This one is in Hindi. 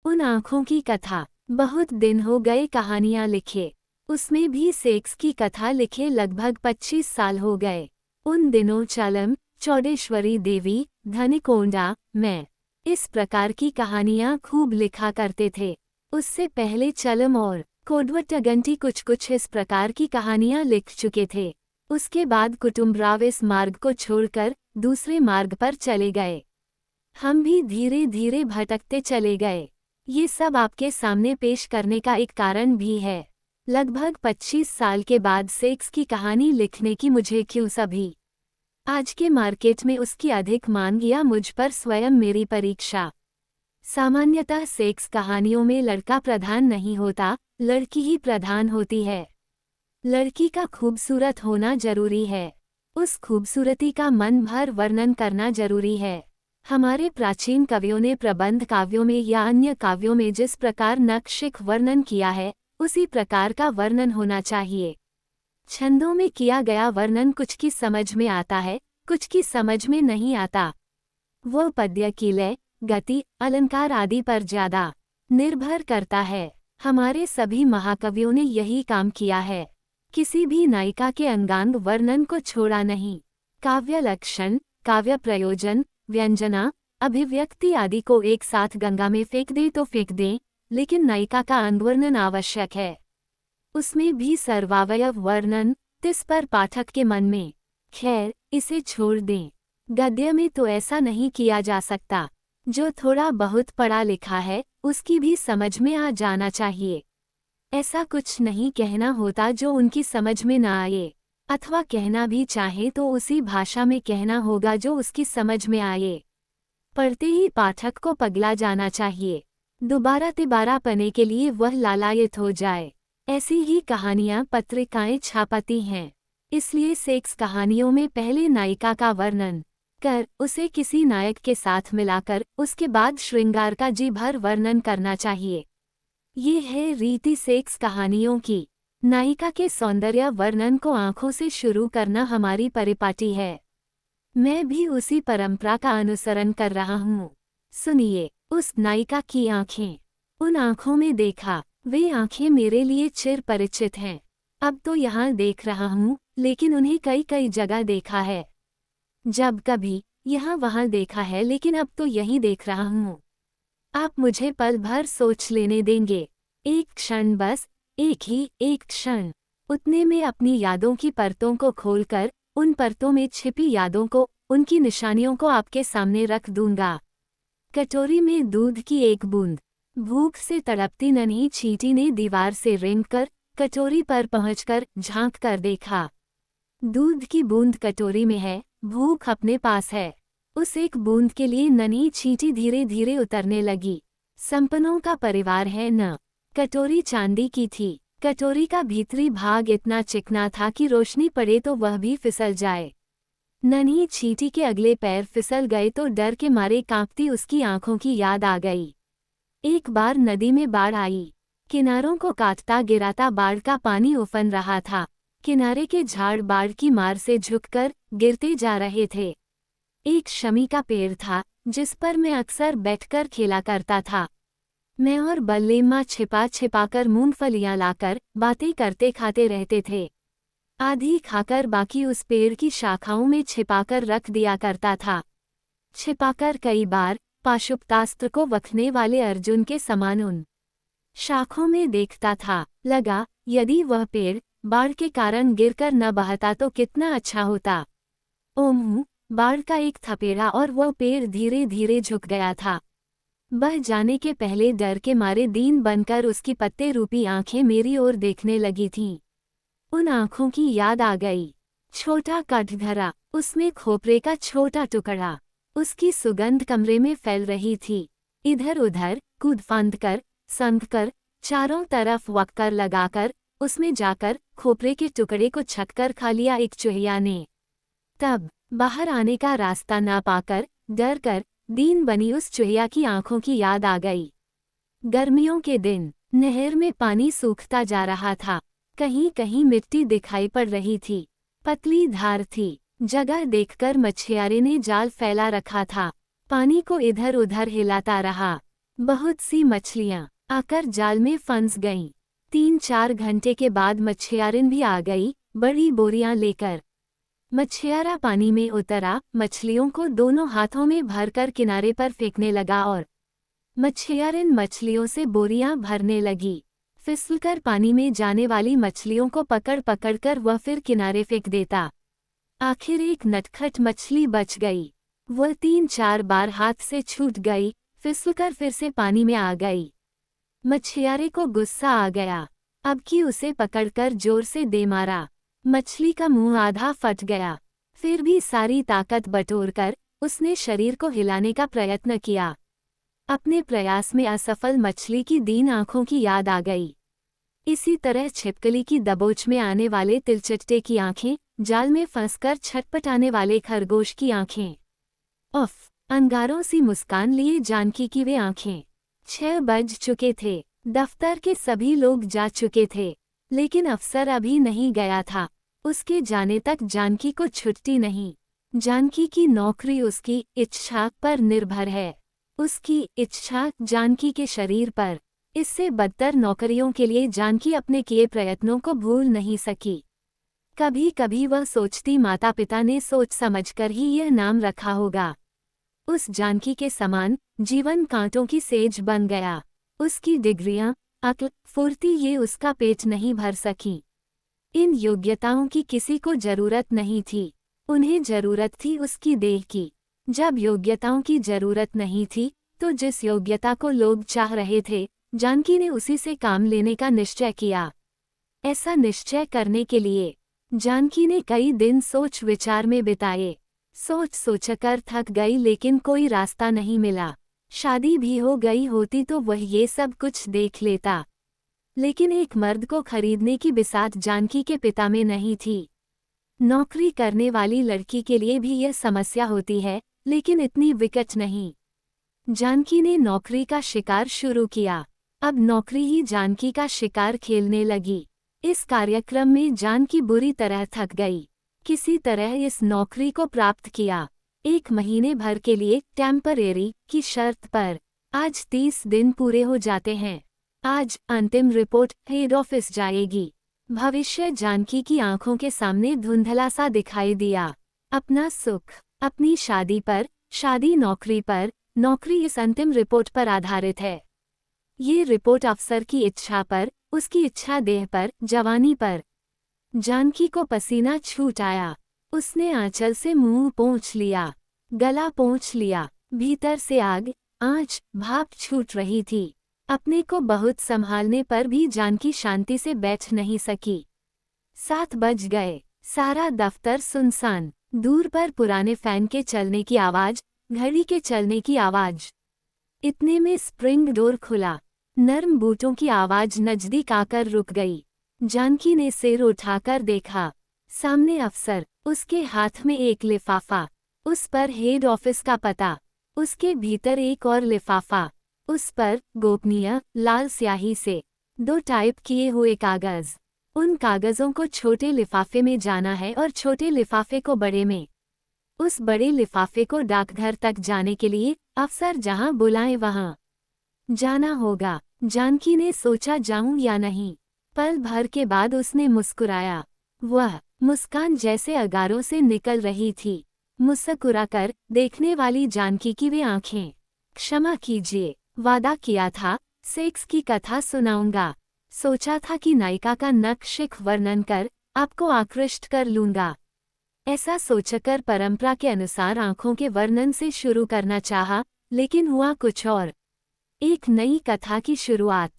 उन आँखों की कथा। बहुत दिन हो गए कहानियाँ लिखे, उसमें भी सेक्स की कथा लिखे लगभग 25 साल हो गए। उन दिनों चलम, चौडेश्वरी देवी, धनिकोंडा, मैं इस प्रकार की कहानियाँ खूब लिखा करते थे। उससे पहले चलम और कोडवट्टगंटी कुछ कुछ इस प्रकार की कहानियाँ लिख चुके थे। उसके बाद कुटुम्बराव इस मार्ग को छोड़कर दूसरे मार्ग पर चले गए। हम भी धीरे धीरे भटकते चले गए। ये सब आपके सामने पेश करने का एक कारण भी है। लगभग 25 साल के बाद सेक्स की कहानी लिखने की मुझे क्यों सभी आज के मार्केट में उसकी अधिक मांग या मुझ पर स्वयं मेरी परीक्षा। सामान्यतः सेक्स कहानियों में लड़का प्रधान नहीं होता, लड़की ही प्रधान होती है। लड़की का खूबसूरत होना जरूरी है, उस खूबसूरती का मन भर वर्णन करना जरूरी है। हमारे प्राचीन कवियों ने प्रबंध काव्यों में या अन्य काव्यों में जिस प्रकार नक्शिक वर्णन किया है, उसी प्रकार का वर्णन होना चाहिए। छंदों में किया गया वर्णन कुछ की समझ में आता है, कुछ की समझ में नहीं आता। वो पद्य की लय, गति, अलंकार आदि पर ज्यादा निर्भर करता है। हमारे सभी महाकवियों ने यही काम किया है। किसी भी नायिका के अंगांग वर्णन को छोड़ा नहीं। काव्य लक्षण, काव्य प्रयोजन, व्यंजना, अभिव्यक्ति आदि को एक साथ गंगा में फेंक दें तो फेंक दें, लेकिन नायिका का अंगवर्णन आवश्यक है। उसमें भी सर्वावयव वर्णन, तिस पर पाठक के मन में। खैर, इसे छोड़ दें। गद्य में तो ऐसा नहीं किया जा सकता। जो थोड़ा बहुत पढ़ा लिखा है, उसकी भी समझ में आ जाना चाहिए। ऐसा कुछ नहीं कहना होता जो उनकी समझ में न आए, अथवा कहना भी चाहे तो उसी भाषा में कहना होगा जो उसकी समझ में आए। पढ़ते ही पाठक को पगला जाना चाहिए, दोबारा तिबारा पने के लिए वह लालायित हो जाए। ऐसी ही कहानियाँ पत्रिकाएं छापती हैं। इसलिए सेक्स कहानियों में पहले नायिका का वर्णन कर उसे किसी नायक के साथ मिलाकर उसके बाद श्रृंगार का जी भर वर्णन करना चाहिए। ये है रीति सेक्स कहानियों की। नायिका के सौंदर्य वर्णन को आंखों से शुरू करना हमारी परिपाटी है। मैं भी उसी परंपरा का अनुसरण कर रहा हूँ। सुनिए, उस नायिका की आंखें। उन आंखों में देखा, वे आंखें मेरे लिए चिर परिचित हैं। अब तो यहाँ देख रहा हूँ, लेकिन उन्हें कई कई जगह देखा है। जब कभी यहाँ वहाँ देखा है, लेकिन अब तो यहीं देख रहा हूँ। आप मुझे पल भर सोच लेने देंगे? एक क्षण बस, एक क्षण। उतने में अपनी यादों की परतों को खोलकर उन परतों में छिपी यादों को, उनकी निशानियों को आपके सामने रख दूंगा। कटोरी में दूध की एक बूंद। भूख से तड़पती नन्ही चींटी ने दीवार से रेंगकर कटोरी पर पहुंचकर झांक कर देखा। दूध की बूंद कटोरी में है, भूख अपने पास है। उस एक बूंद के लिए नन्ही चींटी धीरे धीरे उतरने लगी। संपन्नों का परिवार है न। कटोरी चांदी की थी। कटोरी का भीतरी भाग इतना चिकना था कि रोशनी पड़े तो वह भी फिसल जाए। नन्ही चींटी के अगले पैर फिसल गए तो डर के मारे कांपती उसकी आंखों की याद आ गई। एक बार नदी में बाढ़ आई। किनारों को काटता गिराता बाढ़ का पानी उफन रहा था। किनारे के झाड़ बाढ़ की मार से झुककर गिरते जा रहे थे। एक शमी का पेड़ था, जिस पर मैं अक्सर बैठकर खेला करता था। मैं और बल्लेम्मा छिपा छिपाकर मूंगफलियां लाकर बातें करते खाते रहते थे। आधी खाकर बाकी उस पेड़ की शाखाओं में छिपाकर रख दिया करता था। छिपाकर कई बार पाशुपतास्त्र को वखने वाले अर्जुन के समान उन शाखों में देखता था। लगा, यदि वह पेड़ बाढ़ के कारण गिरकर न बहता तो कितना अच्छा होता। ओम! बाढ़ का एक थपेड़ा और वह पेड़ धीरे धीरे झुक गया था। बह जाने के पहले डर के मारे दीन बनकर उसकी पत्ते रूपी आंखें मेरी ओर देखने लगी थीं। उन आंखों की याद आ गई। छोटा कटघरा, उसमें खोपरे का छोटा टुकड़ा। उसकी सुगंध कमरे में फैल रही थी। इधर उधर कूद फांद कर, संध कर, चारों तरफ वक्कर लगाकर उसमें जाकर खोपरे के टुकड़े को छककर खा लिया एक चूहिया ने। तब बाहर आने का रास्ता ना पाकर डर कर दीन बनी उस चूहिया की आंखों की याद आ गई। गर्मियों के दिन नहर में पानी सूखता जा रहा था। कहीं कहीं मिट्टी दिखाई पड़ रही थी। पतली धार थी। जगह देखकर मछुआरे ने जाल फैला रखा था। पानी को इधर उधर हिलाता रहा। बहुत सी मछलियां आकर जाल में फंस गईं। 3-4 घंटे के बाद मछियारिन भी आ गई, बड़ी बोरियां लेकर। मछियारा पानी में उतरा, मछलियों को दोनों हाथों में भरकर किनारे पर फेंकने लगा और मछियारिन मछलियों से बोरियां भरने लगी। फिसलकर पानी में जाने वाली मछलियों को पकड़ पकड़ कर वह फिर किनारे फेंक देता। आखिर एक नटखट मछली बच गई। वह 3-4 बार हाथ से छूट गई, फिसलकर फिर से पानी में आ गई। मछियारे को गुस्सा आ गया। अब कि उसे पकड़कर जोर से दे मारा। मछली का मुंह आधा फट गया। फिर भी सारी ताकत बटोरकर उसने शरीर को हिलाने का प्रयत्न किया। अपने प्रयास में असफल मछली की दीन आंखों की याद आ गई। इसी तरह छिपकली की दबोच में आने वाले तिलचट्टे की आंखें, जाल में फंसकर छटपटाने वाले खरगोश की आंखें। उफ! अंगारों सी मुस्कान लिए जानकी की वे आंखें। 6 बज चुके थे। दफ्तर के सभी लोग जा चुके थे, लेकिन अफसर अभी नहीं गया था। उसके जाने तक जानकी को छुट्टी नहीं। जानकी की नौकरी उसकी इच्छा पर निर्भर है। उसकी इच्छा जानकी के शरीर पर। इससे बदतर नौकरियों के लिए जानकी अपने किए प्रयत्नों को भूल नहीं सकी। कभी कभी वह सोचती माता पिता ने सोच समझकर ही यह नाम रखा होगा। उस जानकी के समान जीवन कांटों की सेज बन गया। उसकी डिग्रियां, अक्ल, फुर्ती ये उसका पेट नहीं भर सकी। इन योग्यताओं की किसी को जरूरत नहीं थी। उन्हें जरूरत थी उसकी देह की। जब योग्यताओं की जरूरत नहीं थी, तो जिस योग्यता को लोग चाह रहे थे, जानकी ने उसी से काम लेने का निश्चय किया। ऐसा निश्चय करने के लिए जानकी ने कई दिन सोच विचार में बिताए। सोच सोचकर थक गई, लेकिन कोई रास्ता नहीं मिला। शादी भी हो गई होती तो वह ये सब कुछ देख लेता, लेकिन एक मर्द को खरीदने की बिसात जानकी के पिता में नहीं थी। नौकरी करने वाली लड़की के लिए भी यह समस्या होती है, लेकिन इतनी विकट नहीं। जानकी ने नौकरी का शिकार शुरू किया। अब नौकरी ही जानकी का शिकार खेलने लगी। इस कार्यक्रम में जानकी बुरी तरह थक गई। किसी तरह इस नौकरी को प्राप्त किया। 1 महीने भर के लिए टेम्परेरी की शर्त पर। आज 30 दिन पूरे हो जाते हैं। आज अंतिम रिपोर्ट हेड ऑफिस जाएगी। भविष्य जानकी की आंखों के सामने धुंधला सा दिखाई दिया। अपना सुख अपनी शादी पर, शादी नौकरी पर, नौकरी इस अंतिम रिपोर्ट पर आधारित है। ये रिपोर्ट अफसर की इच्छा पर, उसकी इच्छा देह पर, जवानी पर। जानकी को पसीना छूट आया। उसने आंचल से मुंह पोंछ लिया, गला पोंछ लिया। भीतर से आग, आंच, भाप छूट रही थी। अपने को बहुत संभालने पर भी जानकी शांति से बैठ नहीं सकी। 7 बज गए। सारा दफ्तर सुनसान। दूर पर पुराने फैन के चलने की आवाज, घड़ी के चलने की आवाज। इतने में स्प्रिंग डोर खुला। नर्म बूटों की आवाज नजदीक आकर रुक गई। जानकी ने सिर उठाकर देखा। सामने अफसर, उसके हाथ में एक लिफाफा। उस पर हेड ऑफिस का पता। उसके भीतर एक और लिफाफा। उस पर गोपनीय लाल स्याही से 2 टाइप किए हुए कागज। उन कागजों को छोटे लिफाफे में जाना है और छोटे लिफाफे को बड़े में। उस बड़े लिफाफे को डाकघर तक जाने के लिए अफसर जहां बुलाए वहां जाना होगा। जानकी ने सोचा जाऊं या नहीं। पल भर के बाद उसने मुस्कुराया। वह मुस्कान जैसे अगारों से निकल रही थी। मुस्कुराकर देखने वाली जानकी की वे आंखें। क्षमा कीजिए, वादा किया था, सेक्स की कथा सुनाऊंगा। सोचा था कि नायिका का नक्शिख वर्णन कर आपको आकृष्ट कर लूंगा। ऐसा सोचकर परंपरा के अनुसार आंखों के वर्णन से शुरू करना चाहा, लेकिन हुआ कुछ और। एक नई कथा की शुरुआत।